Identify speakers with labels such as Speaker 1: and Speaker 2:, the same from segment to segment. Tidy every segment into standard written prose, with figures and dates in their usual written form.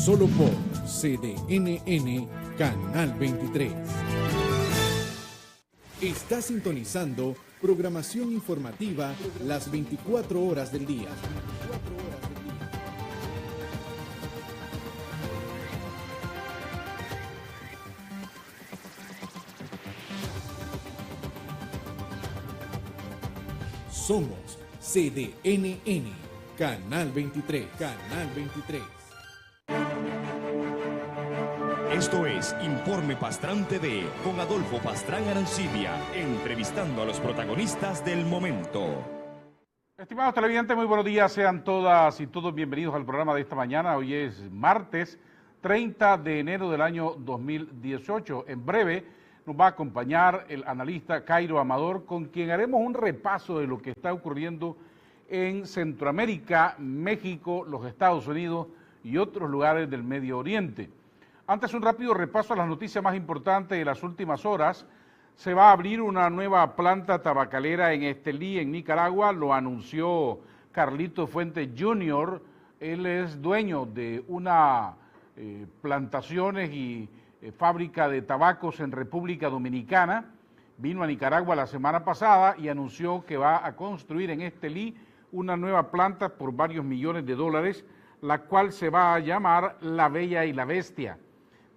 Speaker 1: solo por CDNN Canal 23. Está sintonizando programación informativa las 24 horas del día. Somos CDNN Canal 23, Canal 23.
Speaker 2: Esto es Informe Pastrán TV con Adolfo Pastrán Arancibia, entrevistando a los protagonistas del momento.
Speaker 3: Estimados televidentes, muy buenos días, sean todas y todos bienvenidos al programa de esta mañana. Hoy es martes 30 de enero del año 2018. En breve nos va a acompañar el analista Cairo Amador, con quien haremos un repaso de lo que está ocurriendo en Centroamérica, México, los Estados Unidos y otros lugares del Medio Oriente. Antes, un rápido repaso a las noticias más importantes de las últimas horas. Se va a abrir una nueva planta tabacalera en Estelí, en Nicaragua, lo anunció Carlito Fuentes Jr. Él es dueño de una plantaciones y fábrica de tabacos en República Dominicana. Vino a Nicaragua la semana pasada y anunció que va a construir en Estelí una nueva planta por varios millones de dólares, la cual se va a llamar La Bella y la Bestia.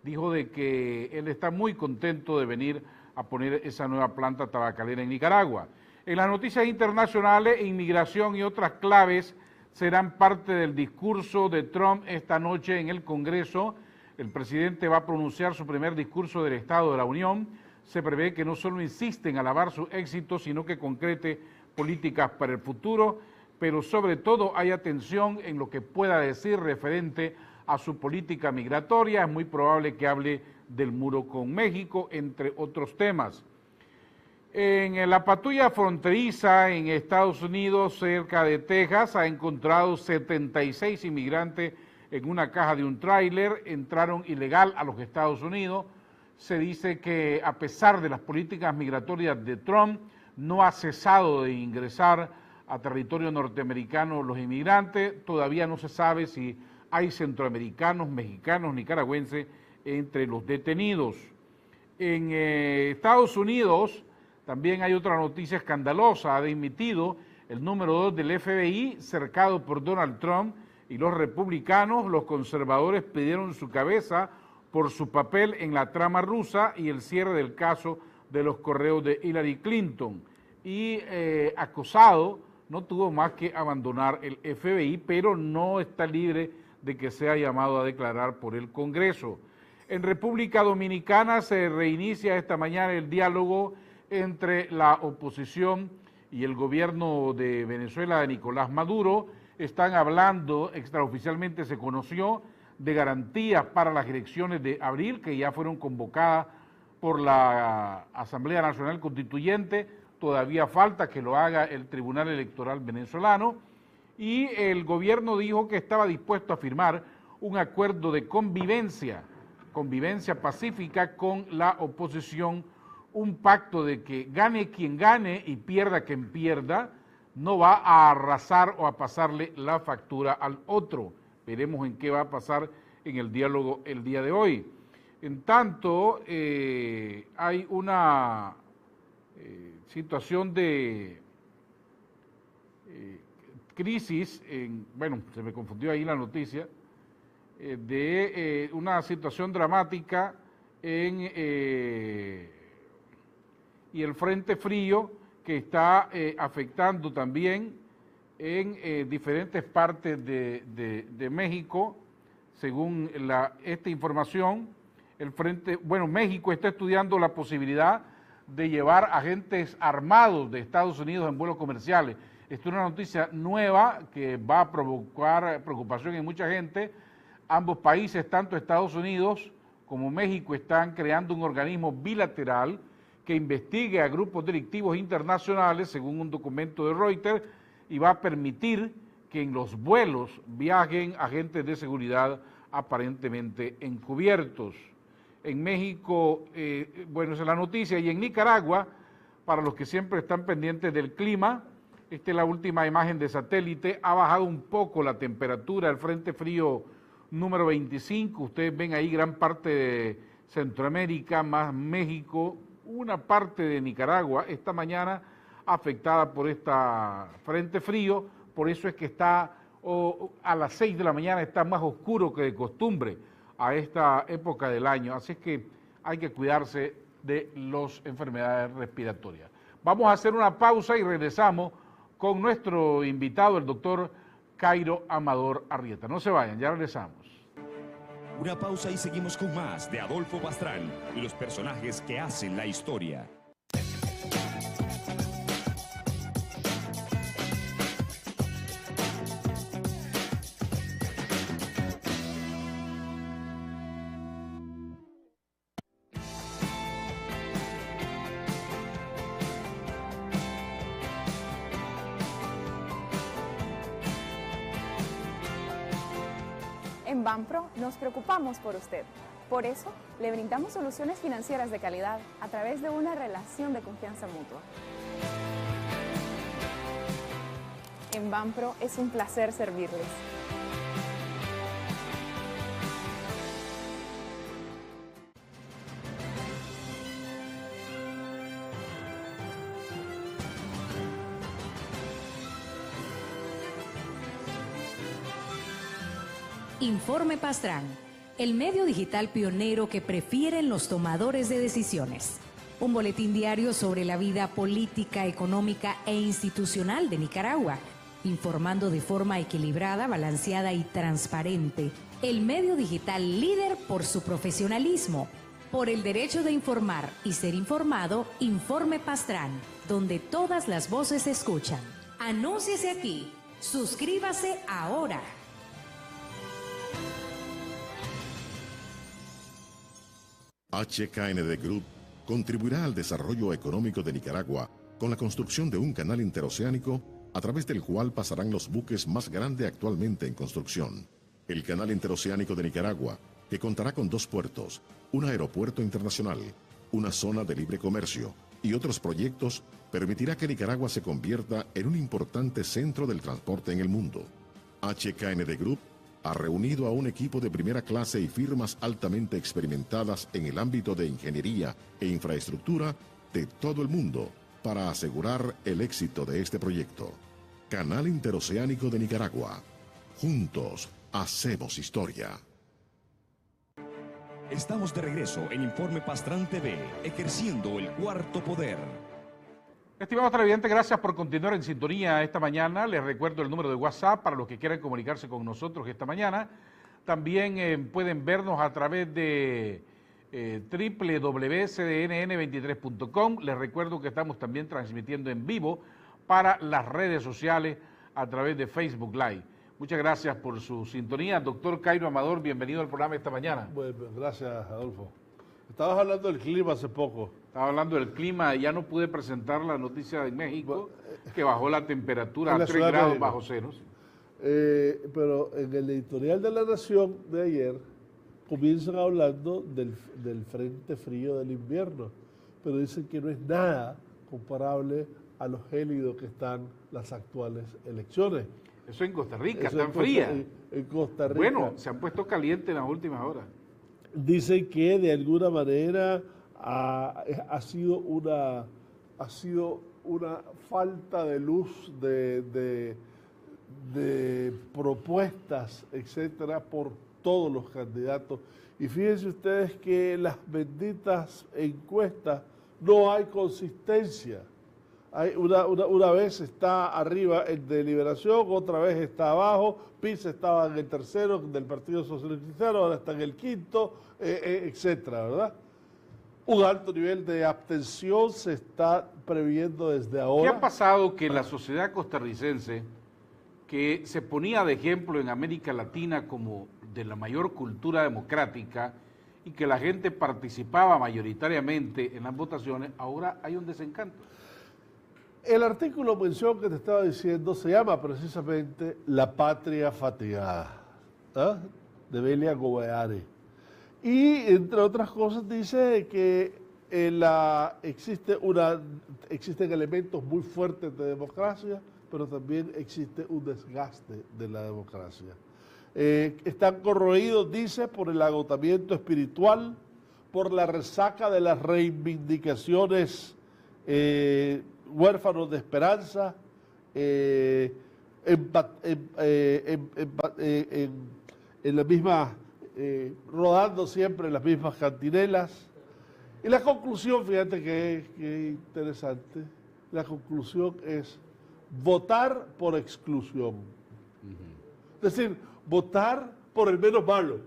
Speaker 3: Dijo de que él está muy contento de venir a poner esa nueva planta tabacalera en Nicaragua. En las noticias internacionales, inmigración y otras claves serán parte del discurso de Trump esta noche en el Congreso. El presidente va a pronunciar su primer discurso del Estado de la Unión. Se prevé que no solo insiste en alabar su éxito, sino que concrete políticas para el futuro, pero sobre todo hay atención en lo que pueda decir referente a su política migratoria. Es muy probable que hable del muro con México, entre otros temas. En la patrulla fronteriza en Estados Unidos, cerca de Texas, ha encontrado 76 inmigrantes en una caja de un tráiler. Entraron ilegal a los Estados Unidos. Se dice que a pesar de las políticas migratorias de Trump, no ha cesado de ingresar a territorio norteamericano los inmigrantes. Todavía no se sabe si hay centroamericanos, mexicanos, nicaragüenses entre los detenidos. En Estados Unidos también hay otra noticia escandalosa. Ha dimitido el número 2 del FBI, cercado por Donald Trump, y los republicanos, los conservadores, pidieron su cabeza por su papel en la trama rusa y el cierre del caso de los correos de Hillary Clinton. Y acosado, no tuvo más que abandonar el FBI, pero no está libre de que sea llamado a declarar por el Congreso. En República Dominicana se reinicia esta mañana el diálogo entre la oposición y el gobierno de Venezuela de Nicolás Maduro. Están hablando, extraoficialmente se conoció, de garantías para las elecciones de abril, que ya fueron convocadas por la Asamblea Nacional Constituyente. Todavía falta que lo haga el Tribunal Electoral venezolano. Y el gobierno dijo que estaba dispuesto a firmar un acuerdo de convivencia pacífica con la oposición, un pacto de que gane quien gane y pierda quien pierda, no va a arrasar o a pasarle la factura al otro. Veremos en qué va a pasar en el diálogo el día de hoy. En tanto, hay una situación de crisis, bueno, se me confundió ahí la noticia, de una situación dramática y el frente frío que está afectando también en diferentes partes de México. Según esta información, México está estudiando la posibilidad de llevar agentes armados de Estados Unidos en vuelos comerciales. Esto es una noticia nueva que va a provocar preocupación en mucha gente. Ambos países, tanto Estados Unidos como México, están creando un organismo bilateral que investigue a grupos delictivos internacionales, según un documento de Reuters, y va a permitir que en los vuelos viajen agentes de seguridad aparentemente encubiertos. En México, esa es la noticia, y en Nicaragua, para los que siempre están pendientes del clima, esta es la última imagen de satélite, ha bajado un poco la temperatura, el frente frío número 25. Ustedes ven ahí gran parte de Centroamérica, más México, una parte de Nicaragua esta mañana afectada por esta frente frío, por eso es que está a las 6 de la mañana está más oscuro que de costumbre a esta época del año, así es que hay que cuidarse de las enfermedades respiratorias. Vamos a hacer una pausa y regresamos con nuestro invitado, el doctor Cairo Amador Arrieta. No se vayan, ya regresamos.
Speaker 2: Una pausa y seguimos con más de Adolfo Pastrán y los personajes que hacen la historia.
Speaker 4: En Banpro nos preocupamos por usted. Por eso, le brindamos soluciones financieras de calidad a través de una relación de confianza mutua. En Banpro es un placer servirles.
Speaker 5: Informe Pastrán, el medio digital pionero que prefieren los tomadores de decisiones. Un boletín diario sobre la vida política, económica e institucional de Nicaragua, informando de forma equilibrada, balanceada y transparente. El medio digital líder por su profesionalismo, por el derecho de informar y ser informado. Informe Pastrán, donde todas las voces se escuchan. Anúnciese aquí. Suscríbase ahora.
Speaker 6: HKND Group contribuirá al desarrollo económico de Nicaragua con la construcción de un canal interoceánico a través del cual pasarán los buques más grandes actualmente en construcción. El canal interoceánico de Nicaragua, que contará con 2 puertos, un aeropuerto internacional, una zona de libre comercio y otros proyectos, permitirá que Nicaragua se convierta en un importante centro del transporte en el mundo. HKND Group ha reunido a un equipo de primera clase y firmas altamente experimentadas en el ámbito de ingeniería e infraestructura de todo el mundo para asegurar el éxito de este proyecto. Canal Interoceánico de Nicaragua. Juntos hacemos historia.
Speaker 2: Estamos de regreso en Informe Pastrán TV, ejerciendo el cuarto poder.
Speaker 3: Estimados televidentes, gracias por continuar en sintonía esta mañana. Les recuerdo el número de WhatsApp para los que quieran comunicarse con nosotros esta mañana. También pueden vernos a través de www.cdnn23.com. Les recuerdo que estamos también transmitiendo en vivo para las redes sociales a través de Facebook Live. Muchas gracias por su sintonía. Doctor Cairo Amador, bienvenido al programa esta mañana.
Speaker 7: Bueno, gracias, Adolfo. Estabas hablando del clima hace poco.
Speaker 3: Estaba hablando del clima, ya no pude presentar la noticia de México, que bajó la temperatura a 3 grados bajo cero.
Speaker 7: Pero en el editorial de La Nación de ayer comienzan hablando del frente frío del invierno, pero dicen que no es nada comparable a lo gélido que están las actuales elecciones.
Speaker 3: Eso en Costa Rica, están frías.
Speaker 7: En Costa Rica.
Speaker 3: Bueno, se han puesto calientes en las últimas horas.
Speaker 7: Dicen que de alguna manera ha sido una falta de luz de propuestas, etcétera, por todos los candidatos. Y fíjense ustedes que las benditas encuestas no hay consistencia. Hay una vez está arriba el de Liberación, otra vez está abajo. Pisa estaba en el tercero del Partido Socialista Cristiano, ahora está en el quinto, etcétera, ¿verdad? Un alto nivel de abstención se está previendo desde ahora.
Speaker 3: ¿Qué ha pasado que la sociedad costarricense, que se ponía de ejemplo en América Latina como de la mayor cultura democrática y que la gente participaba mayoritariamente en las votaciones, ahora hay un desencanto?
Speaker 7: El artículo mención que te estaba diciendo se llama precisamente La Patria Fatigada, de Belia Gobeare. Y entre otras cosas dice que existen elementos muy fuertes de democracia, pero también existe un desgaste de la democracia. Están corroídos, dice, por el agotamiento espiritual, por la resaca de las reivindicaciones, huérfanos de esperanza, en la misma, rodando siempre en las mismas cantinelas. Y la conclusión, fíjate que interesante, la conclusión es votar por exclusión. Es decir, votar por el menos malo,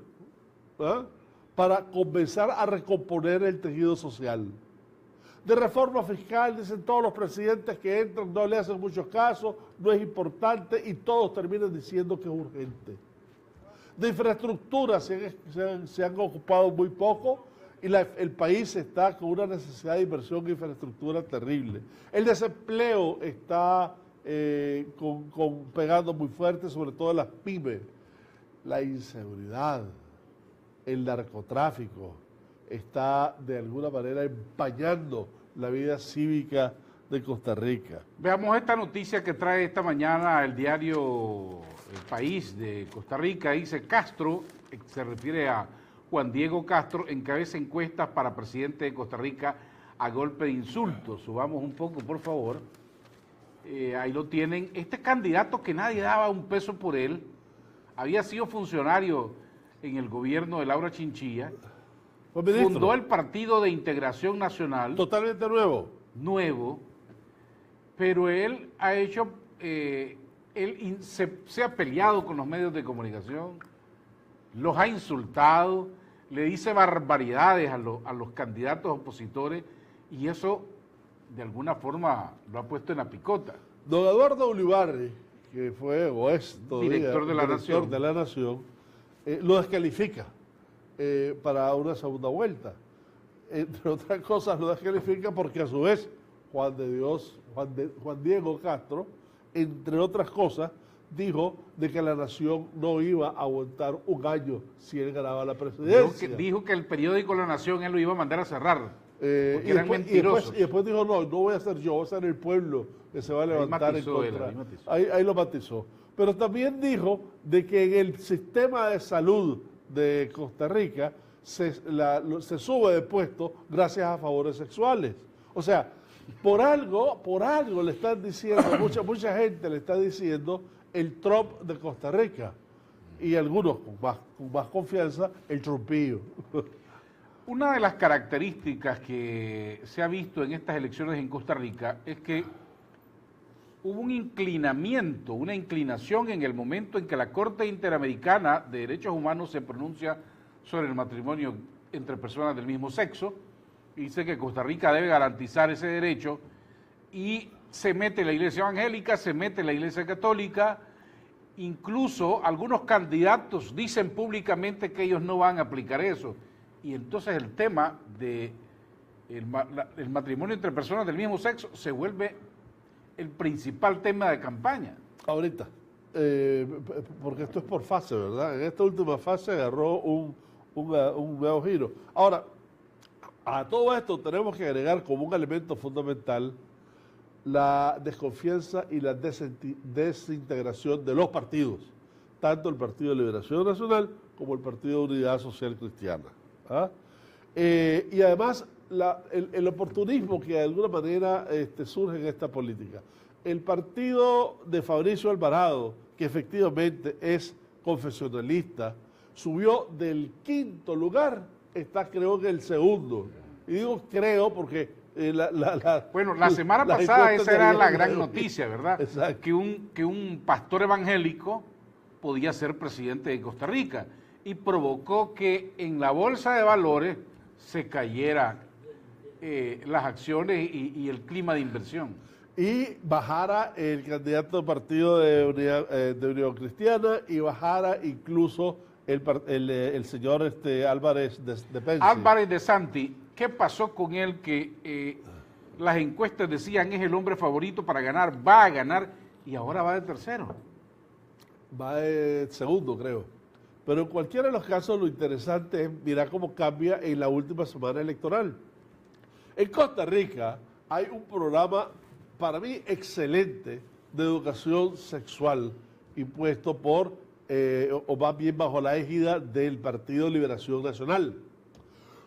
Speaker 7: ¿ah?, para comenzar a recomponer el tejido social. De reforma fiscal, dicen todos los presidentes que entran, no le hacen mucho caso, no es importante y todos terminan diciendo que es urgente. De infraestructura se han ocupado muy poco y el país está con una necesidad de inversión en infraestructura terrible. El desempleo está pegando muy fuerte, sobre todo en las pymes. La inseguridad, el narcotráfico, está de alguna manera empañando la vida cívica de Costa Rica.
Speaker 3: Veamos esta noticia que trae esta mañana el diario El País de Costa Rica. Dice: Castro, se refiere a Juan Diego Castro, encabeza encuestas para presidente de Costa Rica a golpe de insultos. Subamos un poco, por favor. Ahí lo tienen. Este candidato que nadie daba un peso por él, había sido funcionario en el gobierno de Laura Chinchilla, fundó el Partido de Integración Nacional.
Speaker 7: Totalmente nuevo.
Speaker 3: Nuevo, pero él ha hecho, se ha peleado con los medios de comunicación, los ha insultado, le dice barbaridades a los candidatos opositores y eso de alguna forma lo ha puesto en la picota.
Speaker 7: Don Eduardo Ulibarri, que fue o es todavía
Speaker 3: director de la Nación,
Speaker 7: lo descalifica para una segunda vuelta. Entre otras cosas lo descalifica porque a su vez Juan Diego Castro, entre otras cosas, dijo de que la Nación no iba a aguantar un año si él ganaba la presidencia.
Speaker 3: Dijo que el periódico La Nación él lo iba a mandar a cerrar.
Speaker 7: Y después dijo, no voy a ser yo, voy a ser el pueblo que se va a levantar en contra. Ahí lo matizó. Pero también dijo de que en el sistema de salud de Costa Rica se sube de puesto gracias a favores sexuales. O sea, por algo le están diciendo, mucha gente le está diciendo el Trump de Costa Rica. Y algunos con más confianza, el Trumpillo.
Speaker 3: Una de las características que se ha visto en estas elecciones en Costa Rica es que hubo un inclinamiento, una inclinación en el momento en que la Corte Interamericana de Derechos Humanos se pronuncia sobre el matrimonio entre personas del mismo sexo, y dice que Costa Rica debe garantizar ese derecho, y se mete la Iglesia Evangélica, se mete la Iglesia Católica, incluso algunos candidatos dicen públicamente que ellos no van a aplicar eso, y entonces el tema de el matrimonio entre personas del mismo sexo se vuelve el principal tema de campaña.
Speaker 7: Ahorita, porque esto es por fase, ¿verdad? En esta última fase agarró un nuevo giro. Ahora, a todo esto tenemos que agregar como un elemento fundamental la desconfianza y la desintegración de los partidos, tanto el Partido de Liberación Nacional como el Partido de Unidad Social Cristiana. ¿Ah? Y además el oportunismo que de alguna manera surge en esta política. El partido de Fabricio Alvarado, que efectivamente es confesionalista, subió del 5º lugar, está creo que el 2º. Y digo creo porque...
Speaker 3: la semana pasada esa era la gran noticia, ¿verdad?
Speaker 7: Exacto.
Speaker 3: Que un pastor evangélico podía ser presidente de Costa Rica y provocó que en la bolsa de valores se cayera las acciones y el clima de inversión.
Speaker 7: Y bajara el candidato del partido de Unión Cristiana y bajara incluso el señor Álvarez de Pensi.
Speaker 3: Álvarez de Santi, ¿qué pasó con él que las encuestas decían es el hombre favorito para ganar, va a ganar y ahora va de tercero?
Speaker 7: Va de segundo, creo. Pero en cualquiera de los casos lo interesante es mirar cómo cambia en la última semana electoral. En Costa Rica hay un programa, para mí, excelente de educación sexual impuesto por o más bien bajo la égida del Partido Liberación Nacional.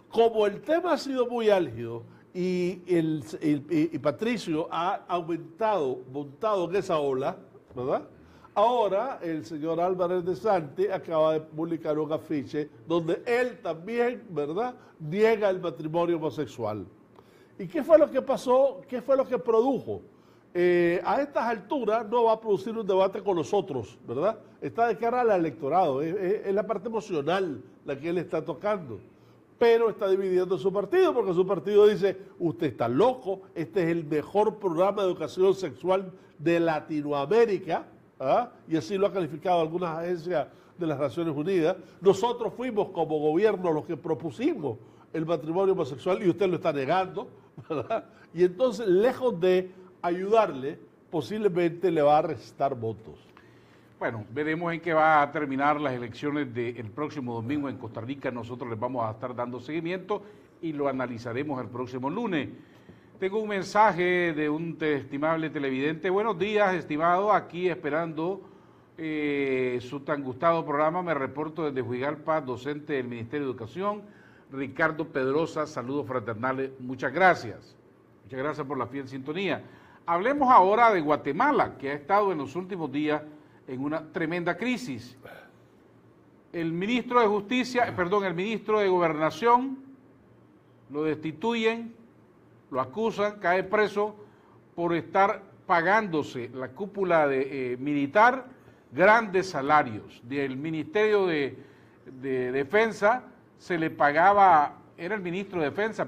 Speaker 7: Como el tema ha sido muy álgido y Patricio ha montado en esa ola, ¿verdad? Ahora el señor Álvarez de Santi acaba de publicar un afiche donde él también, ¿verdad?, niega el matrimonio homosexual. ¿Y qué fue lo que pasó? ¿Qué fue lo que produjo? A estas alturas no va a producir un debate con nosotros, ¿verdad? Está de cara al electorado, es la parte emocional la que él está tocando. Pero está dividiendo su partido, porque su partido dice, usted está loco, este es el mejor programa de educación sexual de Latinoamérica, ¿ah? Y así lo ha calificado algunas agencias de las Naciones Unidas. Nosotros fuimos como gobierno los que propusimos el matrimonio homosexual y usted lo está negando, ¿verdad? Y entonces, lejos de ayudarle, posiblemente le va a restar votos.
Speaker 3: Bueno, veremos en qué va a terminar las elecciones del próximo domingo en Costa Rica. Nosotros les vamos a estar dando seguimiento y lo analizaremos el próximo lunes. Tengo un mensaje de un estimable televidente. Buenos días, estimado, aquí esperando su tan gustado programa. Me reporto desde Juigalpa, docente del Ministerio de Educación, Ricardo Pedrosa. Saludos fraternales, muchas gracias. Muchas gracias por la fiel sintonía. Hablemos ahora de Guatemala, que ha estado en los últimos días en una tremenda crisis. El ministro de Justicia, el ministro de Gobernación, lo destituyen, lo acusan, cae preso por estar pagándose la cúpula militar grandes salarios. Del Ministerio de Defensa se le pagaba, era el ministro de Defensa,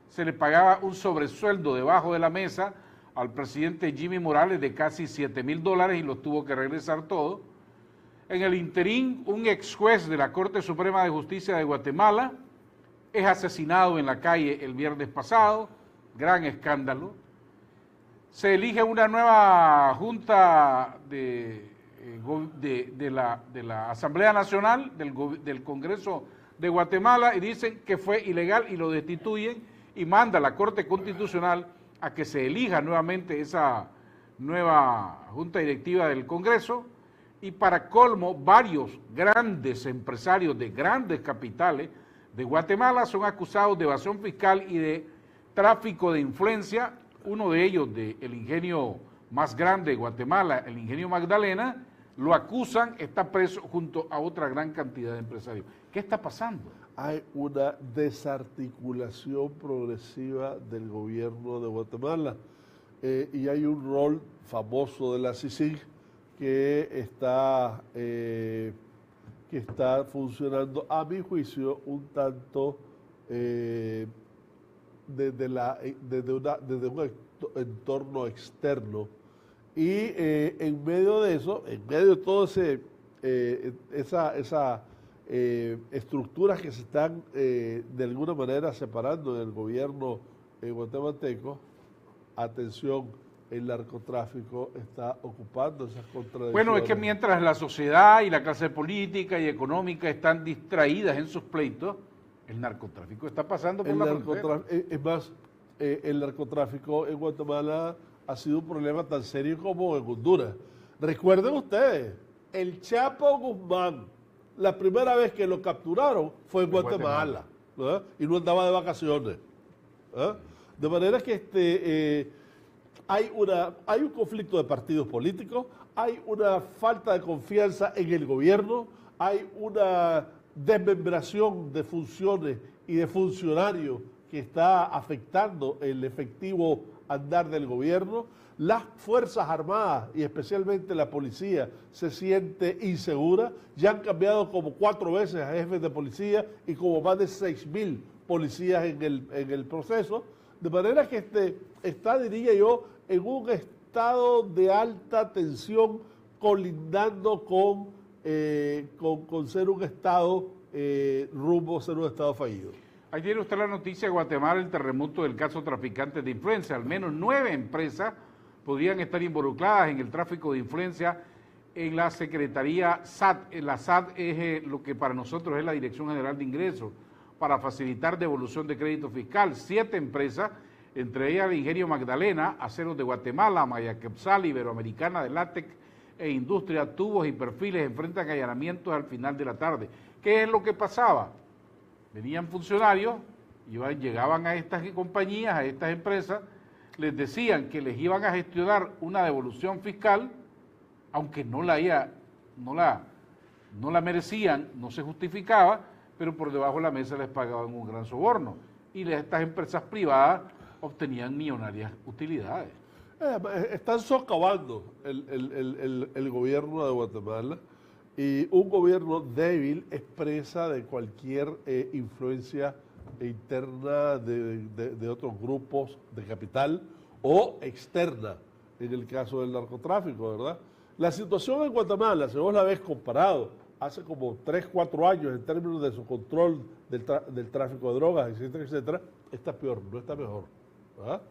Speaker 3: se le pagaba un sobresueldo debajo de la mesa al presidente Jimmy Morales de casi $7,000 y los tuvo que regresar todo. En el interín, un ex juez de la Corte Suprema de Justicia de Guatemala es asesinado en la calle el viernes pasado, gran escándalo. Se elige una nueva junta de la Asamblea Nacional, del Congreso de Guatemala, y dicen que fue ilegal y lo destituyen y manda a la Corte Constitucional a que se elija nuevamente esa nueva junta directiva del Congreso. Y para colmo, varios grandes empresarios de grandes capitales de Guatemala son acusados de evasión fiscal y de tráfico de influencia. Uno de ellos, del ingenio más grande de Guatemala, el ingenio Magdalena, lo acusan, está preso junto a otra gran cantidad de empresarios. ¿Qué está pasando?
Speaker 7: Hay una desarticulación progresiva del gobierno de Guatemala y hay un rol famoso de la CICIG que está funcionando, a mi juicio, un tanto desde un entorno externo. Y en medio de eso, en medio de todo esa estructuras que se están de alguna manera separando del gobierno guatemalteco, atención, el narcotráfico está ocupando esas contradicciones.
Speaker 3: Bueno, es que mientras la sociedad y la clase política y económica están distraídas en sus pleitos, el narcotráfico está pasando por la frontera.
Speaker 7: Es más, el narcotráfico en Guatemala ha sido un problema tan serio como en Honduras. Recuerden ustedes, el Chapo Guzmán, la primera vez que lo capturaron fue en Guatemala. Y no andaba de vacaciones. De manera que hay un conflicto de partidos políticos, hay una falta de confianza en el gobierno, hay una desmembración de funciones y de funcionarios que está afectando el efectivo andar del gobierno. Las Fuerzas Armadas y especialmente la policía se siente insegura. Ya han cambiado como 4 veces a jefes de policía y como más de 6,000 policías en el proceso. De manera que está, diría yo, en un estado de alta tensión, colindando con ser un estado rumbo a ser un estado fallido.
Speaker 3: Ahí tiene usted la noticia de Guatemala, el terremoto del caso traficantes de influencia. Al menos 9 empresas podrían estar involucradas en el tráfico de influencia en la Secretaría SAT. La SAT es lo que para nosotros es la Dirección General de Ingresos, para facilitar devolución de crédito fiscal. 7 empresas, entre ellas el Ingenio Magdalena, Aceros de Guatemala, Maya Quetzal, Iberoamericana de Látex, e Industria, Tubos y Perfiles enfrentan allanamientos al final de la tarde. ¿Qué es lo que pasaba? Venían funcionarios, llegaban a estas compañías, a estas empresas, les decían que les iban a gestionar una devolución fiscal, aunque no la merecían, no se justificaba, pero por debajo de la mesa les pagaban un gran soborno. Y estas empresas privadas obtenían millonarias utilidades.
Speaker 7: Están socavando el gobierno de Guatemala, y un gobierno débil es presa de cualquier influencia interna de otros grupos de capital o externa, en el caso del narcotráfico, ¿verdad? La situación en Guatemala, si vos la ves comparado hace como 3, 4 años en términos de su control del tráfico de drogas, etcétera, etcétera, está peor, no está mejor, ¿verdad?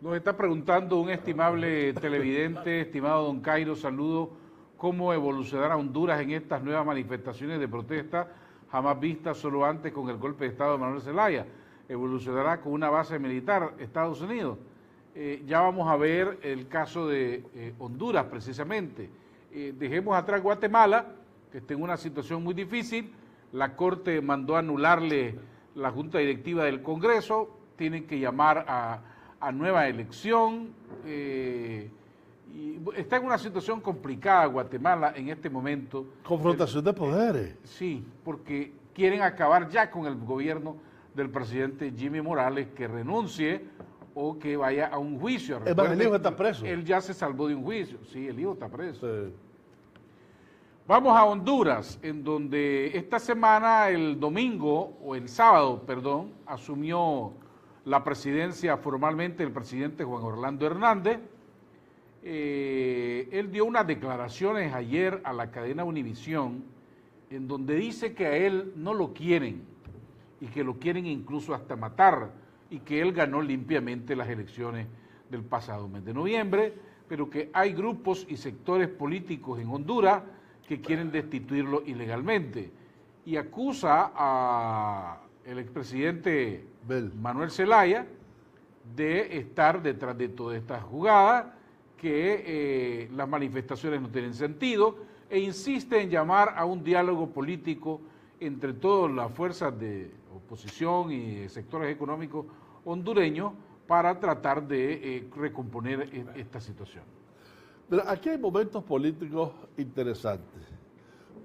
Speaker 3: Nos está preguntando un estimable televidente, estimado don Cairo, saludo, ¿cómo evolucionará Honduras en estas nuevas manifestaciones de protesta jamás vistas solo antes con el golpe de Estado de Manuel Zelaya? ¿Evolucionará con una base militar Estados Unidos? Ya vamos a ver el caso de Honduras precisamente. Dejemos atrás Guatemala, que está en una situación muy difícil. La Corte mandó anularle la Junta Directiva del Congreso, tienen que llamar a nueva elección. Y está en una situación complicada Guatemala en este momento.
Speaker 7: Confrontación de poderes.
Speaker 3: Sí, porque quieren acabar ya con el gobierno del presidente Jimmy Morales, que renuncie o que vaya a un juicio.
Speaker 7: El hijo está preso.
Speaker 3: Él ya se salvó de un juicio. Sí, el hijo está preso.
Speaker 7: Sí.
Speaker 3: Vamos a Honduras, en donde esta semana, el sábado, asumió la presidencia formalmente el presidente Juan Orlando Hernández. Él dio unas declaraciones ayer a la cadena Univisión, en donde dice que a él no lo quieren y que lo quieren incluso hasta matar, y que él ganó limpiamente las elecciones del pasado mes de noviembre, pero que hay grupos y sectores políticos en Honduras que quieren destituirlo ilegalmente, y acusa al expresidente Manuel Zelaya de estar detrás de toda esta jugada, que las manifestaciones no tienen sentido, e insiste en llamar a un diálogo político entre todas las fuerzas de oposición y sectores económicos hondureños para tratar de recomponer esta situación.
Speaker 7: Pero aquí hay momentos políticos interesantes.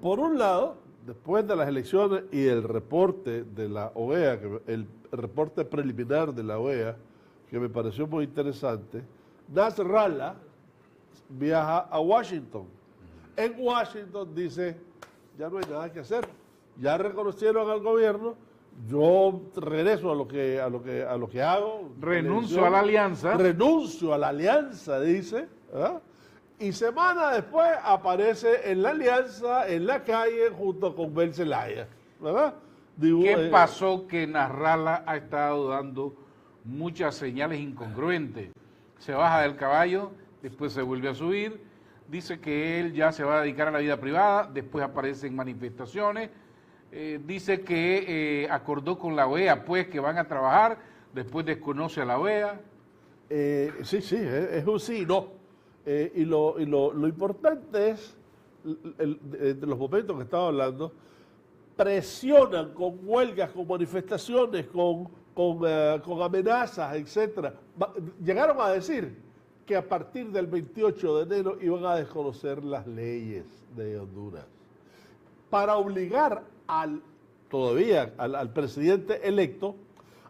Speaker 7: Por un lado, después de las elecciones y el reporte de la OEA, el reporte preliminar de la OEA, que me pareció muy interesante, Nasrallah viaja a Washington. En Washington dice, ya no hay nada que hacer, ya reconocieron al gobierno, yo regreso a lo que hago.
Speaker 3: Renuncio a la alianza.
Speaker 7: Renuncio a la alianza, dice. ¿Ah? Y semana después aparece en la alianza, en la calle, junto con Ben Zelaya. ¿Verdad? Digo,
Speaker 3: ¿qué pasó? Que Nasrallah ha estado dando muchas señales incongruentes. Se baja del caballo, después se vuelve a subir, dice que él ya se va a dedicar a la vida privada, después aparecen manifestaciones, dice que acordó con la OEA, pues, que van a trabajar, después desconoce a la OEA.
Speaker 7: Sí, es un sí y no. Y lo importante es, de los momentos que estaba hablando, presionan con huelgas, con manifestaciones, con amenazas, etcétera. Llegaron a decir que a partir del 28 de enero iban a desconocer las leyes de Honduras para obligar al presidente electo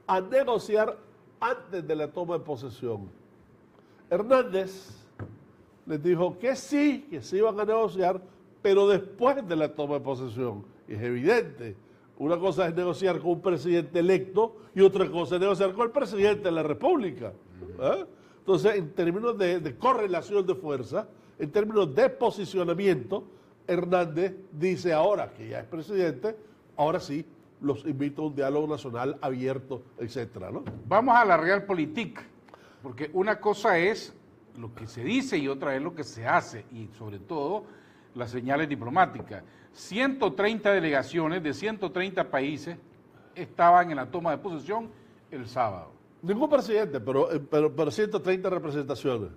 Speaker 7: a negociar antes de la toma de posesión. Hernández les dijo que sí iban a negociar, pero después de la toma de posesión. Y es evidente, una cosa es negociar con un presidente electo y otra cosa es negociar con el presidente de la República. ¿Eh? Entonces, en términos de correlación de fuerza, en términos de posicionamiento, Hernández dice ahora que ya es presidente, ahora sí, los invito a un diálogo nacional abierto, etcétera, ¿no?
Speaker 3: Vamos a la realpolitik, porque una cosa es lo que se dice y otra es lo que se hace, y sobre todo las señales diplomáticas. 130 delegaciones de 130 países estaban en la toma de posesión el sábado.
Speaker 7: Ningún presidente, pero 130 representaciones.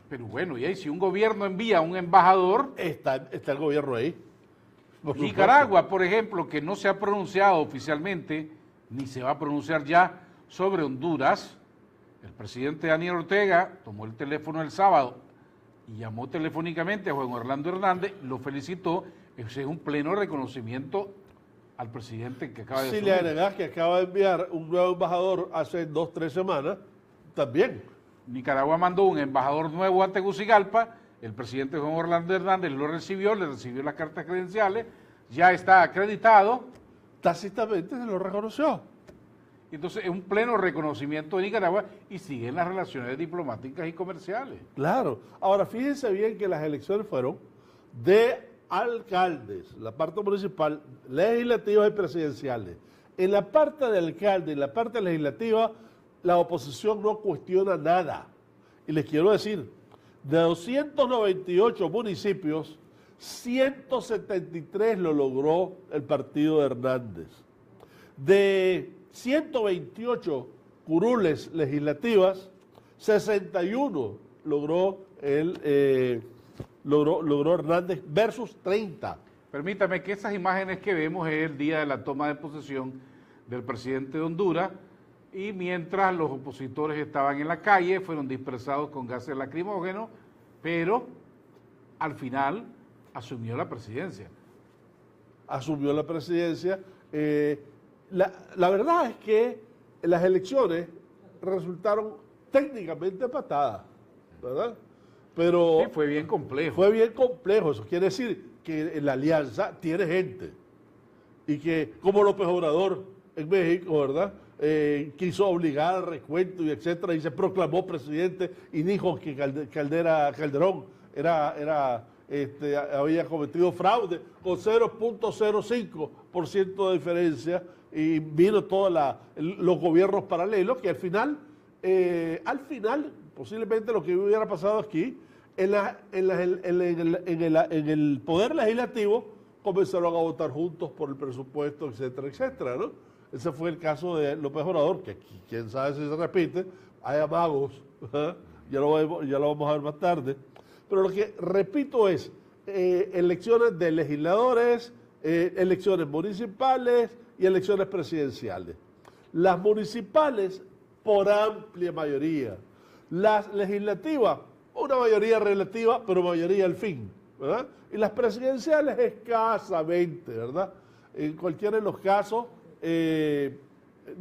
Speaker 3: Pero bueno, y ahí si un gobierno envía a un embajador...
Speaker 7: Está el gobierno ahí. Por
Speaker 3: Nicaragua, por ejemplo, que no se ha pronunciado oficialmente, ni se va a pronunciar ya sobre Honduras, el presidente Daniel Ortega tomó el teléfono el sábado y llamó telefónicamente a Juan Orlando Hernández, lo felicitó. Ese es un pleno reconocimiento al presidente que acaba de
Speaker 7: Si le agregás que acaba de enviar un nuevo embajador hace 2 o 3 semanas, también.
Speaker 3: Nicaragua mandó un embajador nuevo a Tegucigalpa, el presidente Juan Orlando Hernández lo recibió, le recibió las cartas credenciales, ya está acreditado.
Speaker 7: Tácitamente se lo reconoció.
Speaker 3: Entonces es un pleno reconocimiento de Nicaragua y siguen las relaciones diplomáticas y comerciales.
Speaker 7: Claro. Ahora, fíjense bien que las elecciones fueron de alcaldes, la parte municipal, legislativas y presidenciales. En la parte de alcalde y en la parte legislativa, la oposición no cuestiona nada. Y les quiero decir, de 298 municipios, 173 lo logró el partido de Hernández. De 128 curules legislativas, 61 logró Hernández versus 30.
Speaker 3: Permítame que esas imágenes que vemos es el día de la toma de posesión del presidente de Honduras y mientras los opositores estaban en la calle, fueron dispersados con gases lacrimógenos, pero al final asumió la presidencia.
Speaker 7: Asumió la presidencia. La verdad es que las elecciones resultaron técnicamente empatadas, ¿verdad? Pero
Speaker 3: Sí, fue bien complejo.
Speaker 7: fue bien complejo. Eso quiere decir que la alianza tiene gente y que, como López Obrador en México, ¿verdad? Quiso obligar al recuento y etcétera, y se proclamó presidente y dijo que Calderón había cometido fraude con 0.05% de diferencia, y vino todos los gobiernos paralelos que al final, posiblemente lo que hubiera pasado aquí, en el poder legislativo comenzaron a votar juntos por el presupuesto, etcétera, etcétera, ¿no? Ese fue el caso de López Obrador, que aquí, quién sabe si se repite, hay amagos, ya lo vamos a ver más tarde. Pero lo que repito es, elecciones de legisladores, elecciones municipales y elecciones presidenciales. Las municipales por amplia mayoría, las legislativas, una mayoría relativa, pero mayoría al fin, ¿verdad? Y las presidenciales escasamente, ¿verdad? En cualquiera de los casos, de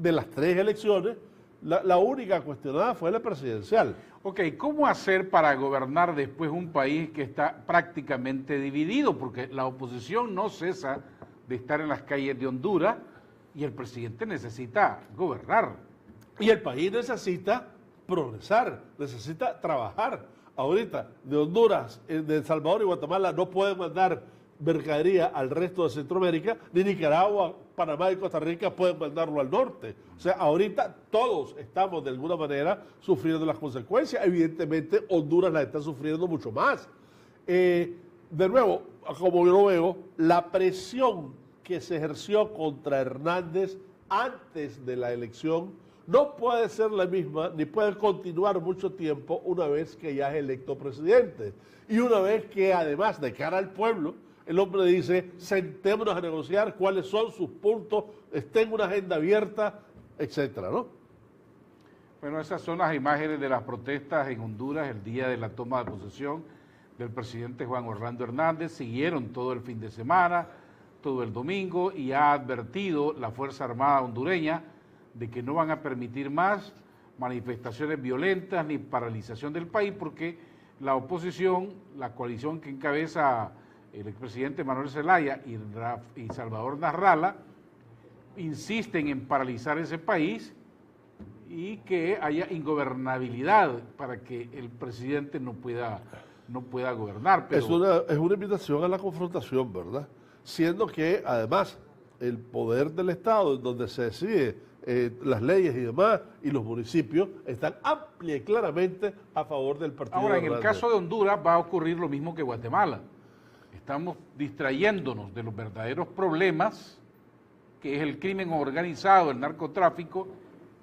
Speaker 7: las 3 elecciones, la única cuestionada fue la presidencial.
Speaker 3: Ok, ¿cómo hacer para gobernar después un país que está prácticamente dividido? Porque la oposición no cesa de estar en las calles de Honduras y el presidente necesita gobernar.
Speaker 7: Y el país necesita progresar, necesita trabajar. Ahorita, de Honduras, de El Salvador y Guatemala no pueden mandar mercadería al resto de Centroamérica, ni Nicaragua, Panamá y Costa Rica pueden mandarlo al norte. O sea, ahorita todos estamos de alguna manera sufriendo las consecuencias. Evidentemente, Honduras las está sufriendo mucho más. De nuevo, como yo lo veo, la presión que se ejerció contra Hernández antes de la elección no puede ser la misma, ni puede continuar mucho tiempo una vez que ya es electo presidente. Y una vez que además, de cara al pueblo, el hombre dice, sentémonos a negociar cuáles son sus puntos, estén una agenda abierta, etcétera, ¿no?
Speaker 3: Bueno, esas son las imágenes de las protestas en Honduras el día de la toma de posesión del presidente Juan Orlando Hernández. Siguieron todo el fin de semana, todo el domingo, y ha advertido la Fuerza Armada hondureña de que no van a permitir más manifestaciones violentas ni paralización del país, porque la oposición, la coalición que encabeza el expresidente Manuel Zelaya y Salvador Nasralla, insisten en paralizar ese país y que haya ingobernabilidad para que el presidente no pueda gobernar. Pero
Speaker 7: Es una invitación a la confrontación, ¿verdad? Siendo que, además, el poder del Estado, en donde se decide las leyes y demás, y los municipios, están amplia y claramente a favor del partido.
Speaker 3: Ahora, en el
Speaker 7: Hernández.
Speaker 3: caso de Honduras va a ocurrir lo mismo que Guatemala. Estamos distrayéndonos de los verdaderos problemas, que es el crimen organizado, el narcotráfico,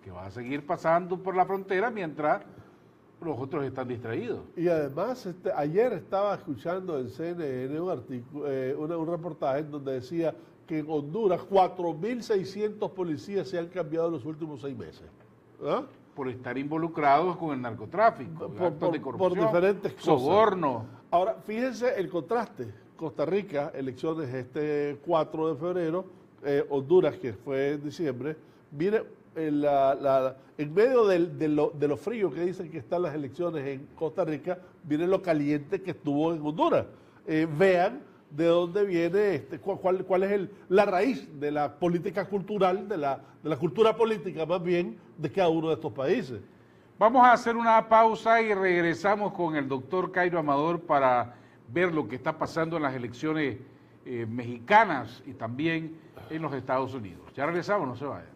Speaker 3: que va a seguir pasando por la frontera mientras Los otros están distraídos.
Speaker 7: Y además, ayer estaba escuchando en CNN un reportaje en donde decía que en Honduras 4.600 policías se han cambiado en los últimos 6 meses. ¿Ah?
Speaker 3: Por estar involucrados con el narcotráfico, actos de corrupción,
Speaker 7: por diferentes cosas.
Speaker 3: Soborno.
Speaker 7: Ahora, fíjense el contraste. Costa Rica, elecciones este 4 de febrero, Honduras, que fue en diciembre, viene en medio de lo frío que dicen que están las elecciones en Costa Rica, viene lo caliente que estuvo en Honduras. Vean de dónde viene, cuál es la raíz de la política cultural, de la cultura política más bien, de cada uno de estos países.
Speaker 3: Vamos a hacer una pausa y regresamos con el doctor Cairo Amador para ver lo que está pasando en las elecciones mexicanas y también en los Estados Unidos. Ya regresamos, no se vayan.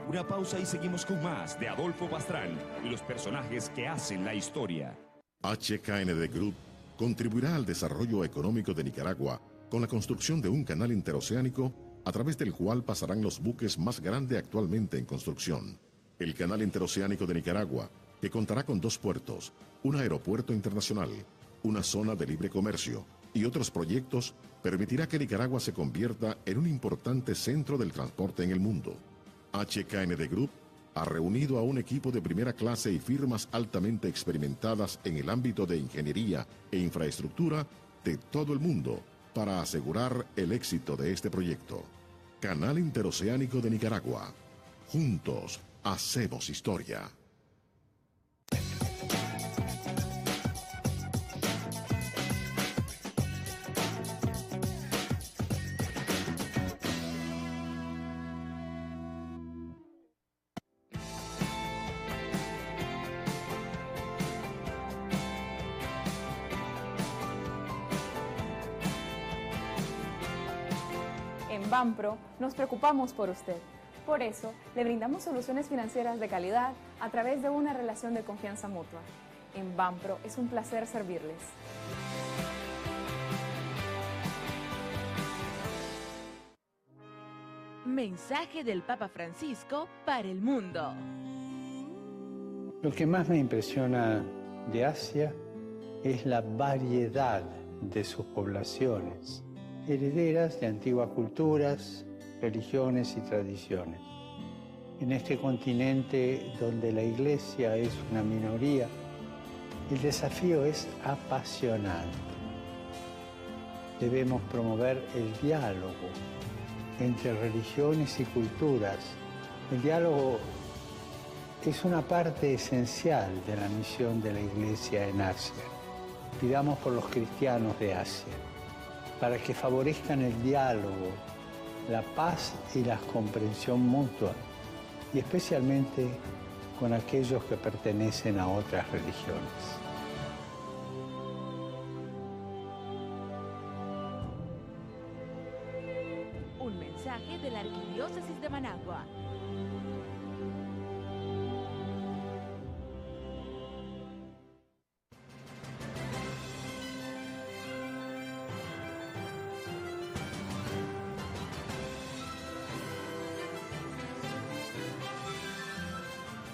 Speaker 2: Una pausa y seguimos con más de Adolfo Pastrán y los personajes que hacen la historia.
Speaker 6: HKND Group contribuirá al desarrollo económico de Nicaragua con la construcción de un canal interoceánico a través del cual pasarán los buques más grandes actualmente en construcción. El canal interoceánico de Nicaragua, que contará con 2 puertos, un aeropuerto internacional, una zona de libre comercio y otros proyectos, permitirá que Nicaragua se convierta en un importante centro del transporte en el mundo. HKND Group ha reunido a un equipo de primera clase y firmas altamente experimentadas en el ámbito de ingeniería e infraestructura de todo el mundo para asegurar el éxito de este proyecto. Canal Interoceánico de Nicaragua. Juntos hacemos historia.
Speaker 4: En Banpro nos preocupamos por usted. Por eso, le brindamos soluciones financieras de calidad a través de una relación de confianza mutua. En Banpro es un placer servirles.
Speaker 8: Mensaje del Papa Francisco para el mundo.
Speaker 9: Lo que más me impresiona de Asia es la variedad de sus poblaciones, herederas de antiguas culturas, religiones y tradiciones. En este continente donde la Iglesia es una minoría, el desafío es apasionante. Debemos promover el diálogo entre religiones y culturas. El diálogo es una parte esencial de la misión de la Iglesia en Asia. Pidamos por los cristianos de Asia, para que favorezcan el diálogo, la paz y la comprensión mutua, y especialmente con aquellos que pertenecen a otras religiones.
Speaker 8: Un mensaje de la Arquidiócesis de Managua.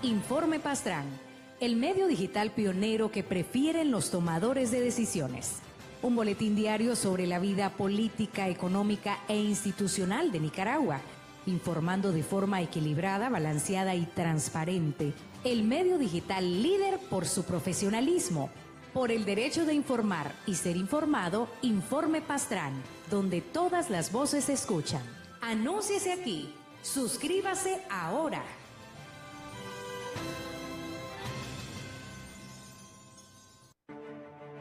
Speaker 5: Informe Pastrán, el medio digital pionero que prefieren los tomadores de decisiones. Un boletín diario sobre la vida política, económica e institucional de Nicaragua, informando de forma equilibrada, balanceada y transparente. El medio digital líder por su profesionalismo, por el derecho de informar y ser informado. Informe Pastrán, donde todas las voces se escuchan. Anúnciese aquí. Suscríbase ahora.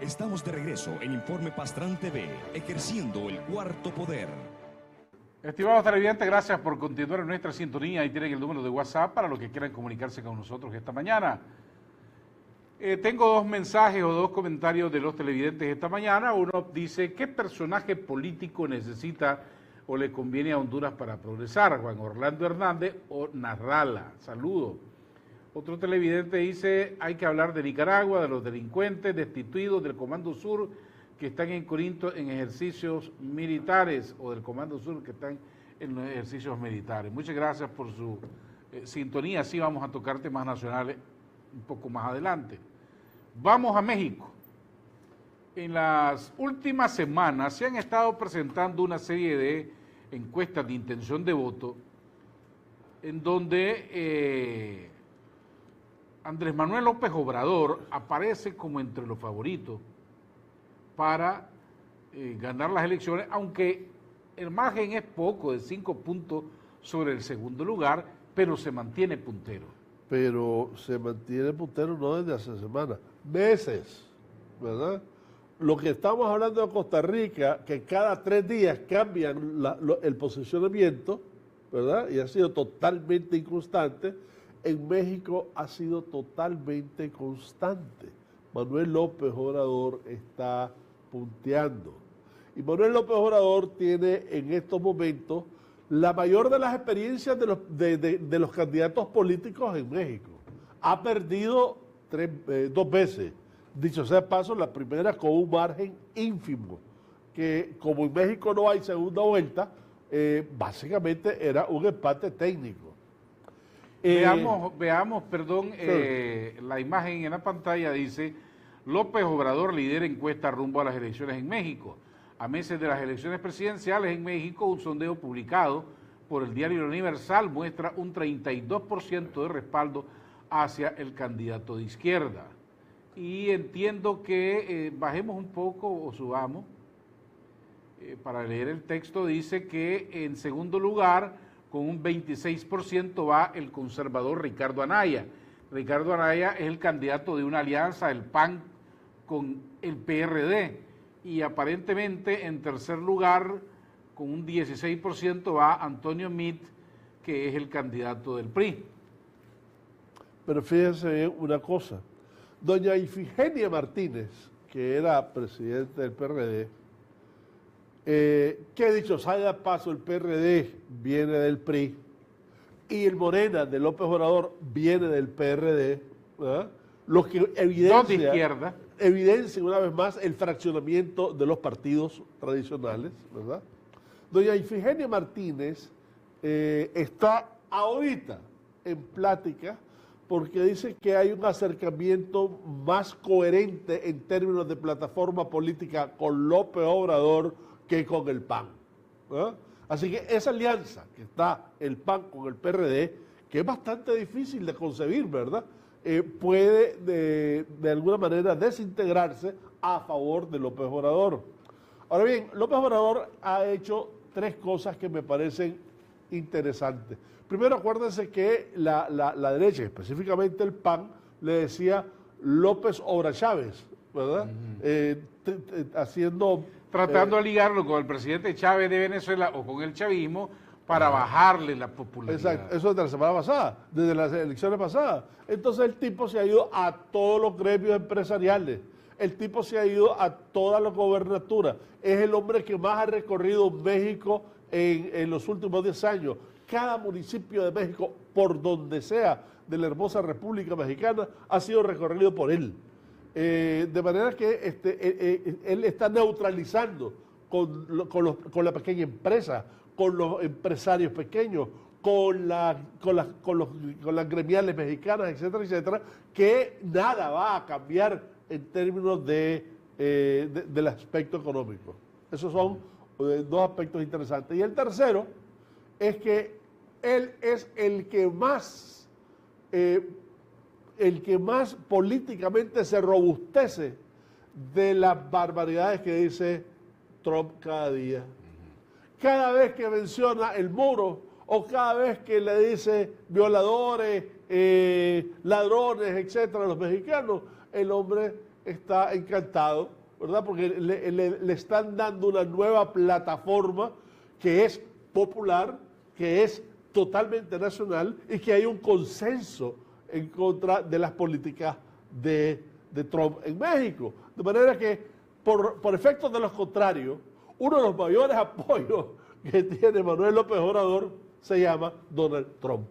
Speaker 2: Estamos de regreso en Informe Pastrán TV, ejerciendo el cuarto poder.
Speaker 3: Estimados televidentes, gracias por continuar en nuestra sintonía. Ahí tienen el número de WhatsApp para los que quieran comunicarse con nosotros esta mañana. Tengo 2 mensajes o 2 comentarios de los televidentes esta mañana. Uno dice, ¿qué personaje político necesita o le conviene a Honduras para progresar? ¿Juan Orlando Hernández o Narrala? Saludos. Otro televidente dice, hay que hablar de Nicaragua, de los delincuentes destituidos del Comando Sur que están en Corinto en ejercicios militares, o del Comando Sur que están en los ejercicios militares. Muchas gracias por su sintonía. Sí, vamos a tocar temas nacionales un poco más adelante. Vamos a México. En las últimas semanas se han estado presentando una serie de encuestas de intención de voto en donde Andrés Manuel López Obrador aparece como entre los favoritos para ganar las elecciones, aunque el margen es poco, de 5 puntos sobre el segundo lugar, pero se mantiene puntero.
Speaker 7: Pero se mantiene puntero no desde hace semanas, meses, ¿verdad? Lo que estamos hablando de Costa Rica, que cada 3 días cambian el posicionamiento, ¿verdad? Y ha sido totalmente inconstante. En México ha sido totalmente constante. Manuel López Obrador está punteando. Y Manuel López Obrador tiene en estos momentos la mayor de las experiencias de los candidatos políticos en México. Ha perdido 2 veces. Dicho sea de paso, la primera con un margen ínfimo, que como en México no hay segunda vuelta, básicamente era un empate técnico.
Speaker 3: Veamos, la imagen en la pantalla dice: López Obrador lidera encuesta rumbo a las elecciones en México. A meses de las elecciones presidenciales en México, un sondeo publicado por el diario Universal muestra un 32% de respaldo hacia el candidato de izquierda. Y entiendo que bajemos un poco o subamos. Para leer el texto dice que en segundo lugar, con un 26% va el conservador Ricardo Anaya. Ricardo Anaya es el candidato de una alianza, el PAN, con el PRD. Y aparentemente en tercer lugar, con un 16%, va Antonio Meade, que es el candidato del PRI.
Speaker 7: Pero fíjense bien una cosa. Doña Ifigenia Martínez, que era presidente del PRD, que dicho sea de paso, el PRD viene del PRI y el Morena de López Obrador viene del PRD, ¿verdad? Lo que evidencia una vez más el fraccionamiento de los partidos tradicionales, ¿verdad? Doña Ifigenia Martínez está ahorita en plática porque dice que hay un acercamiento más coherente en términos de plataforma política con López Obrador que con el PAN. ¿Eh? Así que esa alianza que está el PAN con el PRD, que es bastante difícil de concebir, ¿verdad? Puede de alguna manera desintegrarse a favor de López Obrador. Ahora bien, López Obrador ha hecho 3 cosas que me parecen interesantes. Primero, acuérdense que la derecha, específicamente el PAN, le decía López Obra Chávez, ¿verdad?
Speaker 3: Tratando de ligarlo con el presidente Chávez de Venezuela o con el chavismo para bajarle la popularidad.
Speaker 7: Exacto, eso es de la semana pasada, desde las elecciones pasadas. Entonces el tipo se ha ido a todos los gremios empresariales, el tipo se ha ido a todas las gobernaturas, es el hombre que más ha recorrido México en los últimos 10 años. Cada municipio de México, por donde sea de la hermosa República Mexicana, ha sido recorrido por él. De manera que él está neutralizando con la pequeña empresa, con los empresarios pequeños, con las gremiales mexicanas, etcétera, etcétera, que nada va a cambiar en términos del aspecto económico. Esos son 2 aspectos interesantes. Y el tercero es que él es el que más políticamente se robustece de las barbaridades que dice Trump cada día. Cada vez que menciona el muro o cada vez que le dice violadores, ladrones, etcétera, a los mexicanos, el hombre está encantado, ¿verdad? Porque le están dando una nueva plataforma que es popular, que es totalmente nacional y que hay un consenso en contra de las políticas de Trump en México. De manera que, por efectos de los contrarios, uno de los mayores apoyos que tiene Manuel López Obrador se llama Donald Trump.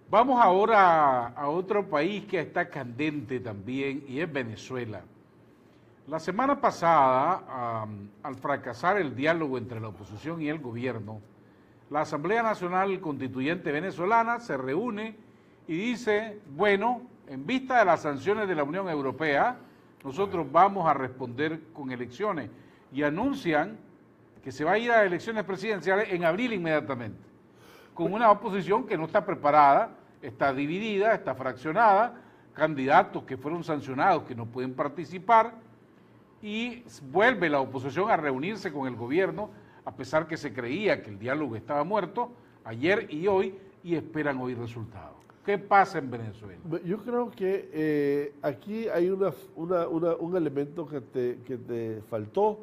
Speaker 3: Vamos ahora a otro país que está candente también y es Venezuela. La semana pasada, al fracasar el diálogo entre la oposición y el gobierno, la Asamblea Nacional Constituyente Venezolana se reúne y dice, bueno, en vista de las sanciones de la Unión Europea, nosotros vamos a responder con elecciones. Y anuncian que se va a ir a elecciones presidenciales en abril inmediatamente, con una oposición que no está preparada, está dividida, está fraccionada, candidatos que fueron sancionados que no pueden participar, y vuelve la oposición a reunirse con el gobierno, a pesar que se creía que el diálogo estaba muerto ayer y hoy, y esperan hoy resultados. ¿Qué pasa en Venezuela?
Speaker 7: Yo creo que aquí hay un elemento que te faltó,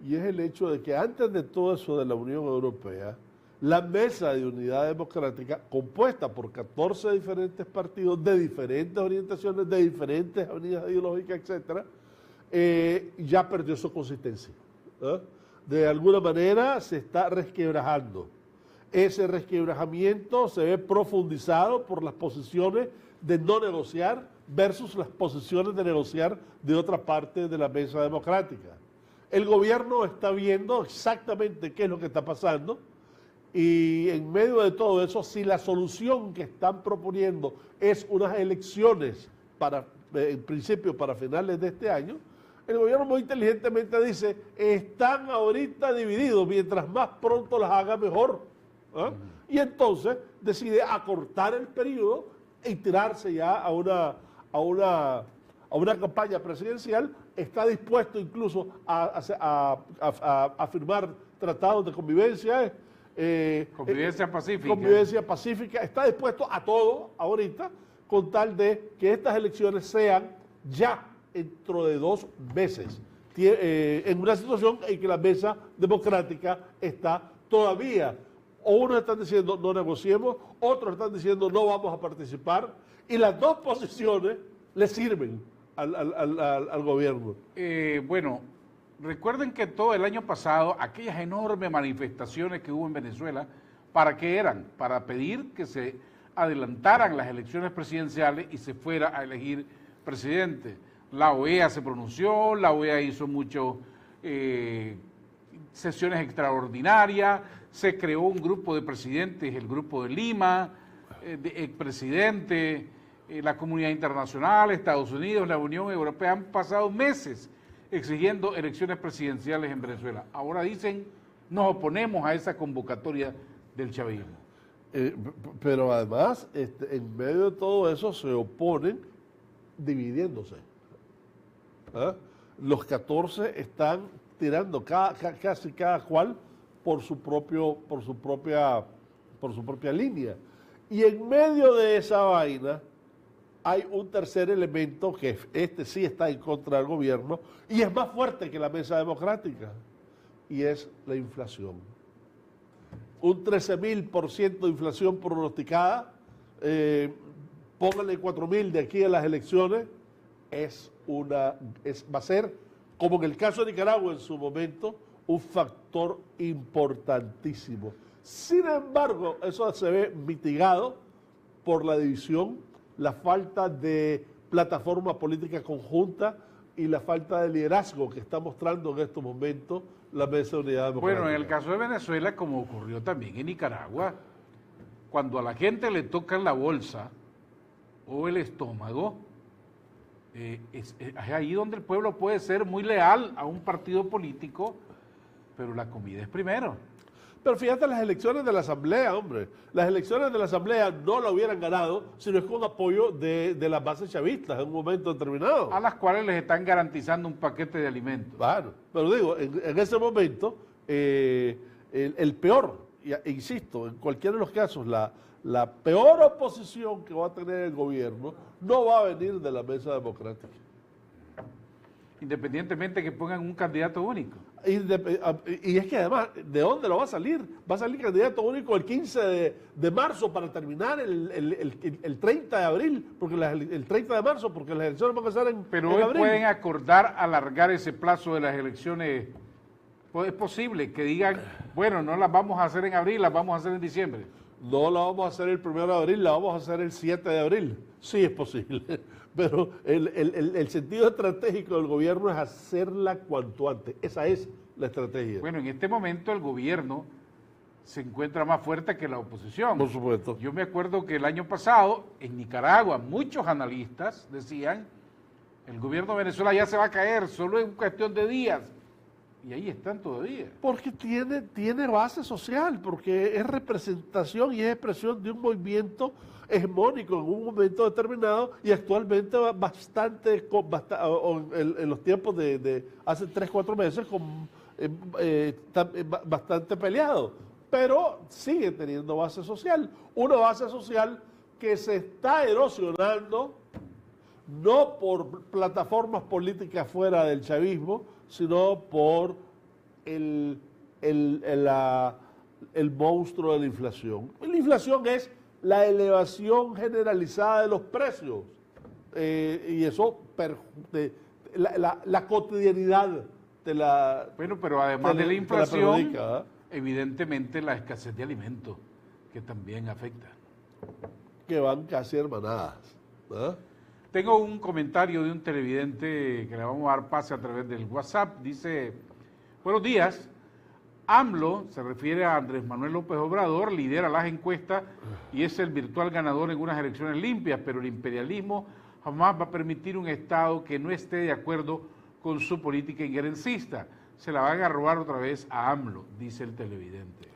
Speaker 7: y es el hecho de que antes de todo eso de la Unión Europea, la Mesa de Unidad Democrática, compuesta por 14 diferentes partidos de diferentes orientaciones, de diferentes avenidas ideológicas, etcétera, ya perdió su consistencia. De alguna manera se está resquebrajando. Ese resquebrajamiento se ve profundizado por las posiciones de no negociar versus las posiciones de negociar de otra parte de la Mesa Democrática. El gobierno está viendo exactamente qué es lo que está pasando, y en medio de todo eso, si la solución que están proponiendo es unas elecciones en principio para finales de este año, el gobierno muy inteligentemente dice, están ahorita divididos, mientras más pronto las haga mejor. Y entonces decide acortar el periodo y tirarse ya a una campaña presidencial. Está dispuesto incluso a firmar tratados de convivencia.
Speaker 3: Convivencia pacífica.
Speaker 7: Convivencia pacífica. Está dispuesto a todo ahorita, con tal de que estas elecciones sean ya dentro de 2 meses, en una situación en que la Mesa Democrática está todavía, o unos están diciendo no negociemos, otros están diciendo no vamos a participar, y las dos posiciones le sirven al gobierno.
Speaker 3: Bueno, recuerden que todo el año pasado, aquellas enormes manifestaciones que hubo en Venezuela, ¿para qué eran? Para pedir que se adelantaran las elecciones presidenciales y se fuera a elegir presidente. La OEA se pronunció, la OEA hizo muchas sesiones extraordinarias, se creó un grupo de presidentes, el Grupo de Lima, de expresidentes, la comunidad internacional, Estados Unidos, la Unión Europea, han pasado meses exigiendo elecciones presidenciales en Venezuela. Ahora dicen, nos oponemos a esa convocatoria del chavismo.
Speaker 7: Pero además, en medio de todo eso, se oponen dividiéndose. Los 14 están tirando casi cada cual por su propia línea. Y en medio de esa vaina hay un tercer elemento que sí está en contra del gobierno y es más fuerte que la Mesa Democrática, y es la inflación. Un 13.000% de inflación pronosticada, pónganle 4.000 de aquí a las elecciones, va a ser, como en el caso de Nicaragua en su momento, un factor importantísimo. Sin embargo, eso se ve mitigado por la división, la falta de plataforma política conjunta y la falta de liderazgo que está mostrando en estos momentos la Mesa de Unidad Democrática.
Speaker 3: Bueno, en el caso de Venezuela, como ocurrió también en Nicaragua, cuando a la gente le tocan la bolsa o el estómago, es ahí donde el pueblo puede ser muy leal a un partido político, pero la comida es primero.
Speaker 7: Pero fíjate las elecciones de la Asamblea, hombre. Las elecciones de la Asamblea no la hubieran ganado si no es con apoyo de las bases chavistas en un momento determinado.
Speaker 3: A las cuales les están garantizando un paquete de alimentos.
Speaker 7: Claro, pero digo, en ese momento, el peor, insisto, en cualquiera de los casos, la peor oposición que va a tener el gobierno no va a venir de la Mesa Democrática.
Speaker 3: Independientemente que pongan un candidato único.
Speaker 7: Y es que además, ¿de dónde lo va a salir? Va a salir candidato único el 15 de marzo para terminar el 30 de abril, porque el 30 de marzo, porque las elecciones van a ser en abril.
Speaker 3: Pero hoy pueden acordar alargar ese plazo de las elecciones. Es posible que digan, bueno, no las vamos a hacer en abril, las vamos a hacer en diciembre.
Speaker 7: No la vamos a hacer el 1 de abril, la vamos a hacer el 7 de abril. Sí es posible, pero el sentido estratégico del gobierno es hacerla cuanto antes. Esa es la estrategia.
Speaker 3: Bueno, en este momento el gobierno se encuentra más fuerte que la oposición.
Speaker 7: Por supuesto.
Speaker 3: Yo me acuerdo que el año pasado, en Nicaragua, muchos analistas decían, el gobierno de Venezuela ya se va a caer, solo es cuestión de días. Y ahí están todavía.
Speaker 7: Porque tiene base social, porque es representación y es expresión de un movimiento hegemónico en un momento determinado y actualmente en los tiempos de hace 3, 4 meses está bastante peleado, pero sigue teniendo base social, una base social que se está erosionando no por plataformas políticas fuera del chavismo, sino por el monstruo de la inflación. La inflación es la elevación generalizada de los precios y eso, la cotidianidad de la...
Speaker 3: Bueno, pero además de la inflación,
Speaker 7: perjudica,
Speaker 3: evidentemente la escasez de alimentos, que también afecta.
Speaker 7: Que van casi hermanadas, ¿no?
Speaker 3: Tengo un comentario de un televidente que le vamos a dar pase a través del WhatsApp. Dice, buenos días, AMLO, se refiere a Andrés Manuel López Obrador, lidera las encuestas y es el virtual ganador en unas elecciones limpias, pero el imperialismo jamás va a permitir un Estado que no esté de acuerdo con su política injerencista. Se la van a robar otra vez a AMLO, dice el televidente.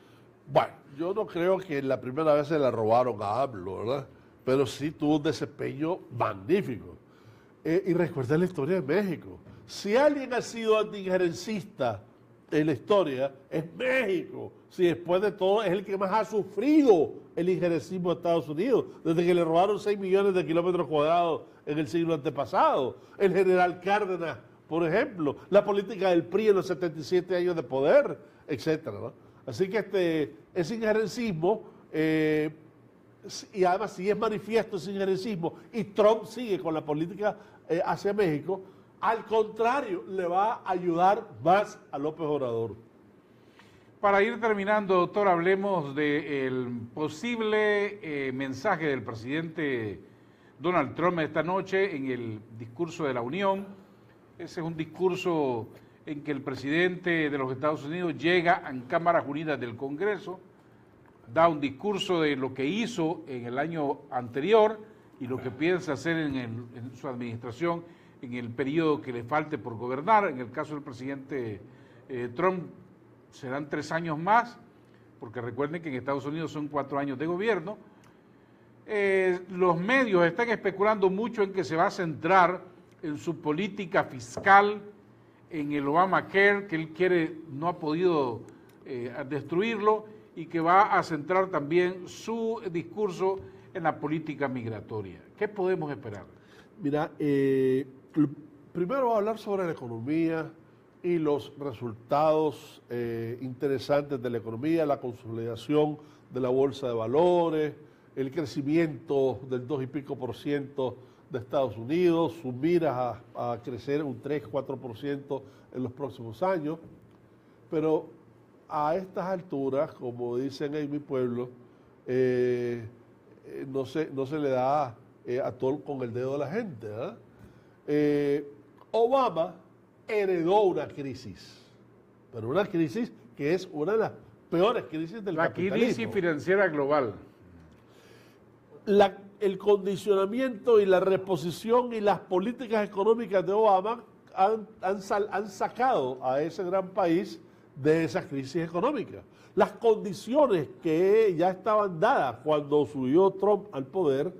Speaker 7: Bueno, yo no creo que la primera vez se la robaron a AMLO, ¿verdad? Pero sí tuvo un desempeño magnífico. Y recuerda la historia de México. Si alguien ha sido antiinjerencista en la historia, es México. Si después de todo es el que más ha sufrido el injerencismo de Estados Unidos, desde que le robaron 6 millones de kilómetros cuadrados en el siglo antepasado. El general Cárdenas, por ejemplo, la política del PRI en los 77 años de poder, etcétera, ¿no? Así que ese injerencismo... y además si es manifiesto ese injerencismo y Trump sigue con la política hacia México, al contrario, le va a ayudar más a López Obrador.
Speaker 3: Para ir terminando, doctor, hablemos del posible mensaje del presidente Donald Trump esta noche en el discurso de la Unión. Ese es un discurso en que el presidente de los Estados Unidos llega a Cámaras Unidas del Congreso, da un discurso de lo que hizo en el año anterior y lo que piensa hacer en su administración en el periodo que le falte por gobernar. En el caso del presidente Trump serán 3 años más, porque recuerden que en Estados Unidos son 4 años de gobierno. Los medios están especulando mucho en que se va a centrar en su política fiscal, en el Obamacare, que él quiere, no ha podido destruirlo, y que va a centrar también su discurso en la política migratoria. ¿Qué podemos esperar?
Speaker 7: Mira, primero va a hablar sobre la economía y los resultados interesantes de la economía, la consolidación de la bolsa de valores, el crecimiento del 2 y pico % de Estados Unidos, sus miras a crecer un 3-4% en los próximos años, pero a estas alturas, como dicen en mi pueblo, no se le da atol con el dedo a la gente, ¿eh? Obama heredó una crisis, pero una crisis que es una de las peores crisis del capitalismo.
Speaker 3: La crisis financiera global.
Speaker 7: El condicionamiento y la reposición y las políticas económicas de Obama han sacado a ese gran país de esa crisis económica. Las condiciones que ya estaban dadas cuando subió Trump al poder,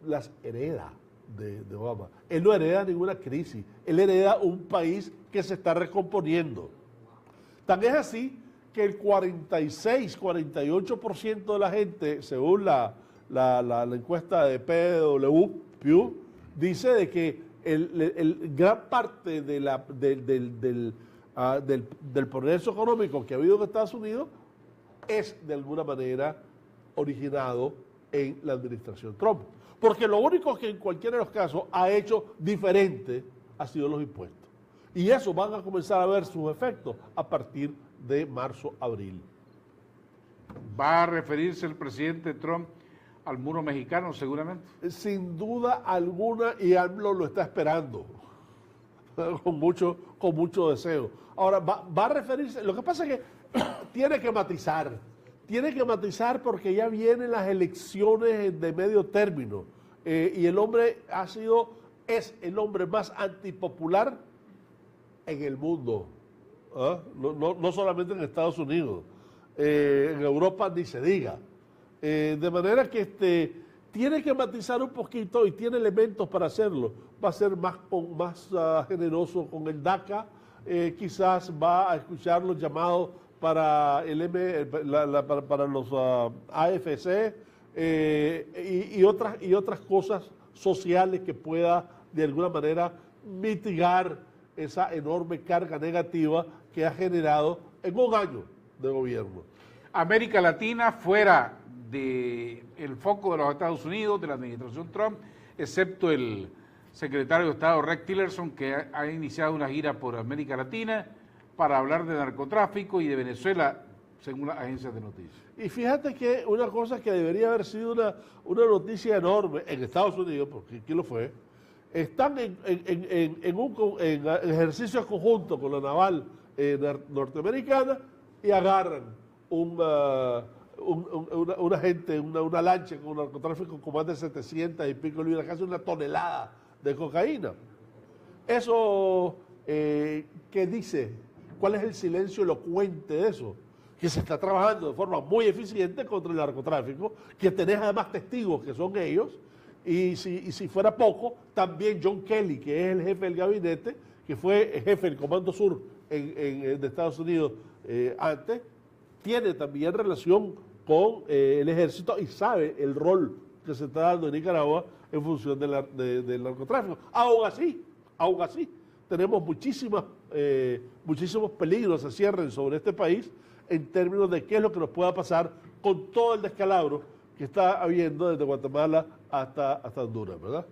Speaker 7: las hereda de Obama. Él no hereda ninguna crisis, él hereda un país que se está recomponiendo. Tan es así que el 46-48% de la gente, según la encuesta de Pew, dice de que gran parte del progreso económico que ha habido en Estados Unidos es de alguna manera originado en la administración Trump. Porque lo único que en cualquiera de los casos ha hecho diferente ha sido los impuestos. Y eso van a comenzar a ver sus efectos a partir de marzo-abril.
Speaker 3: ¿Va a referirse el presidente Trump al muro mexicano seguramente?
Speaker 7: Sin duda alguna, y AMLO lo está esperando con mucho deseo. Ahora, va a referirse, lo que pasa es que tiene que matizar, tiene que matizar porque ya vienen las elecciones de medio término y el hombre es el hombre más antipopular en el mundo, ¿ah? No solamente en Estados Unidos, en Europa ni se diga. De manera que tiene que matizar un poquito y tiene elementos para hacerlo. Va a ser más generoso con el DACA, quizás va a escuchar los llamados para para los AFC y otras cosas sociales que pueda de alguna manera mitigar esa enorme carga negativa que ha generado en un año de gobierno.
Speaker 3: América Latina fuera del foco de los Estados Unidos, de la administración Trump, excepto el secretario de Estado Rex Tillerson, que ha iniciado una gira por América Latina para hablar de narcotráfico y de Venezuela, según las agencias de noticias. Y
Speaker 7: fíjate que una cosa que debería haber sido una noticia enorme en Estados Unidos, porque aquí lo fue, están en ejercicio conjunto con la naval norteamericana y agarran una lancha con narcotráfico con más de 700 y pico libras, casi una tonelada de cocaína. Eso, ¿qué dice? ¿Cuál es el silencio elocuente de eso? Que se está trabajando de forma muy eficiente contra el narcotráfico, que tenés además testigos que son ellos, y si fuera poco, también John Kelly, que es el jefe del gabinete, que fue jefe del Comando Sur de Estados Unidos antes, tiene también relación con el ejército y sabe el rol que se está dando en Nicaragua en función del narcotráfico. Aún así, tenemos muchísimos peligros se cierren sobre este país en términos de qué es lo que nos pueda pasar con todo el descalabro que está habiendo desde Guatemala hasta Honduras, ¿verdad?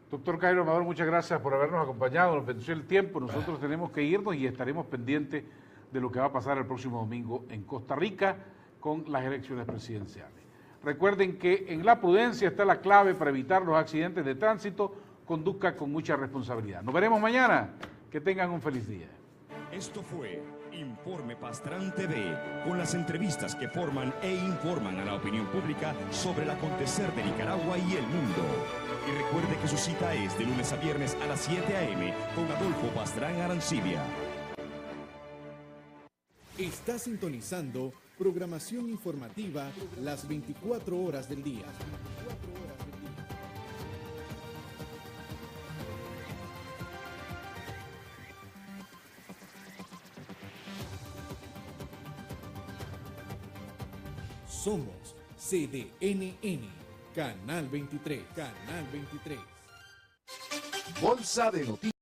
Speaker 3: Doctor Cairo Amador, muchas gracias por habernos acompañado, nos venció el tiempo, nosotros tenemos que irnos y estaremos pendientes de lo que va a pasar el próximo domingo en Costa Rica con las elecciones presidenciales. Recuerden que en la prudencia está la clave para evitar los accidentes de tránsito, conduzca con mucha responsabilidad. Nos veremos mañana, que tengan un feliz día.
Speaker 2: Esto fue Informe Pastrán TV, con las entrevistas que forman e informan a la opinión pública sobre el acontecer de Nicaragua y el mundo. Y recuerde que su cita es de lunes a viernes a las 7 a.m. con Adolfo Pastrán Arancibia.
Speaker 1: Está sintonizando programación informativa las 24 horas del día. Somos CDNN, Canal 23, Canal 23.
Speaker 2: Bolsa de Noticias.